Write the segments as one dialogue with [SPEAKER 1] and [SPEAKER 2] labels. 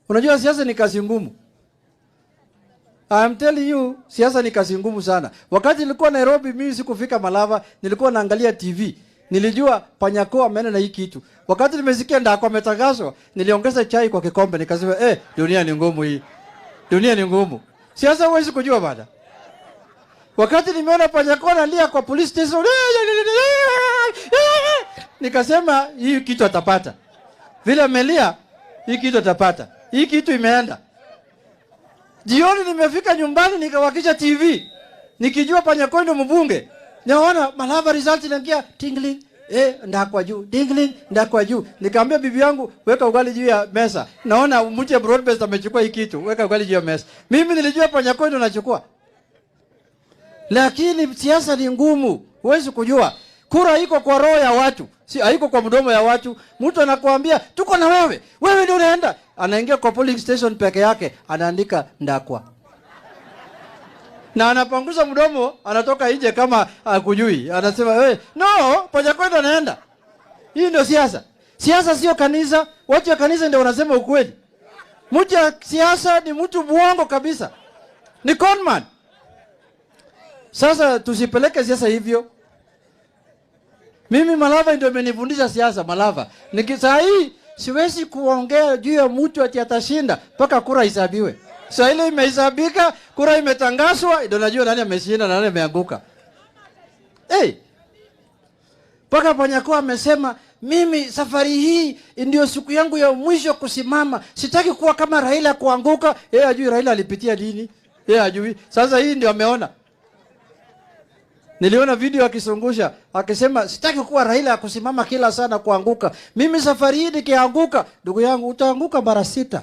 [SPEAKER 1] Unajua siasa ni kazi ngumu. I'm telling you, siasa ni kazi ngumu sana. Wakati nilikuwa Nairobi, mimi sikufika Malava, nilikuwa naangalia TV. Nilijua Panyako ameenda na hii kitu. Wakati nimesikia Ndako ametangazwa, niliongeza chai kwa kikombe, nikasema dunia ni ngumu hii. Dunia ni ngumu. Siasa huwezi kujua bada. Wakati nimeona Panyako analia kwa police station, nikasema hii kitu atapata. Vile amelia, hii kitu atapata. Hii kitu imeenda. Jioni nimefika nyumbani nikawakisha TV. Nikijua Panyako ndio mbunge. Naona Malava result inaingia tingling. Ndakwa juu, tingling, ndakwa juu. Nikamwambia bibi yangu, weka ugali juu ya mesa. Naona mtu ya broadbased amechukua hii kitu, weka ugali juu ya mesa. Mimi nilijua Panyako ndio anachukua. Lakini siasa ni ngumu. Huwezi kujua. Kura iko kwa roho ya watu, si haiko kwa mdomo ya watu. Mtu anakuambia tuko na wewe, wewe ndio unaenda. Anaingia kwa polling station peke yake, anaandika Ndakwa. Na anapanguza mdomo, anatoka nje kama hakujui. Anasema no, Panyako ndio anaenda. Hii ndio siasa. Siasa sio kanisa. Watu wa kanisa ndio wanasema ukweli. Mtu wa siasa ni mtu muongo kabisa. Ni conman. Sasa tusipeleke siasa hivyo. Mimi Malava ndio amenifundisha siasa Malava. Saa hii siwezi kuongea juu ya mtu ati atashinda mpaka kura isabiwe. Sasa ile imehesabika, kura imetangazwa, ndio najua nani ameshinda na nani ameanguka. Paka Panyako amesema mimi safari hii ndio siku yangu ya mwisho kusimama. Sitaki kuwa kama Raila kuanguka. Yeye ajui Raila alipitia nini. Yeye ajui. Sasa hii ndio ameona. Niliona video akisungusha, akisema sitaki kuwa Raila kusimama kila sana kuanguka. Mimi safari hii nikianguka, ndugu yangu utaanguka mara 6.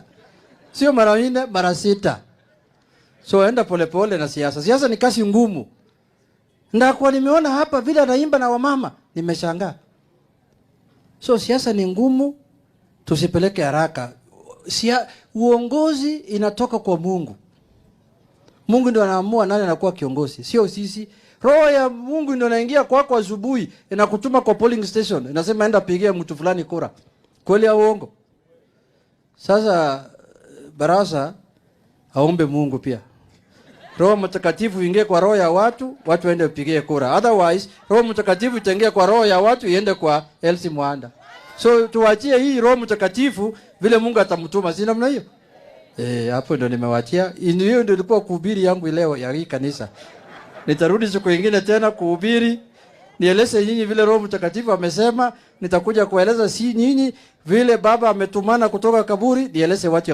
[SPEAKER 1] Sio mara 4, mara 6. So enda polepole na siasa. Siasa ni kazi ngumu. Ndakwa nimeona hapa vile anaimba na wamama, nimeshangaa. So siasa ni ngumu, tusipeleke haraka. Uongozi inatoka kwa Mungu. Mungu ndio anaamua nani anakuwa kiongozi, sio sisi. Roho ya Mungu ndio inaingia kwako asubuhi, inakutuma kwa polling station, inasema enda pigia mtu fulani kura. Kweli au uongo? Sasa Barasa aombe Mungu pia. Roho Mtakatifu ingie kwa roho ya watu, watu waende kupigia kura. Otherwise, Roho Mtakatifu itaingia kwa roho ya watu iende kwa Elsie Mwanda. So tuachie hii Roho Mtakatifu vile Mungu atamtuma, si namna hiyo? Hapo ndio nimewaachia. Hiyo ndio ilikuwa kuhubiri yangu leo ya hii kanisa. Nitarudi siku nyingine tena kuhubiri. Nieleze nyinyi vile Roho Mtakatifu amesema, nitakuja kueleza si nyinyi vile Baba ametumana kutoka kaburi, nieleze watu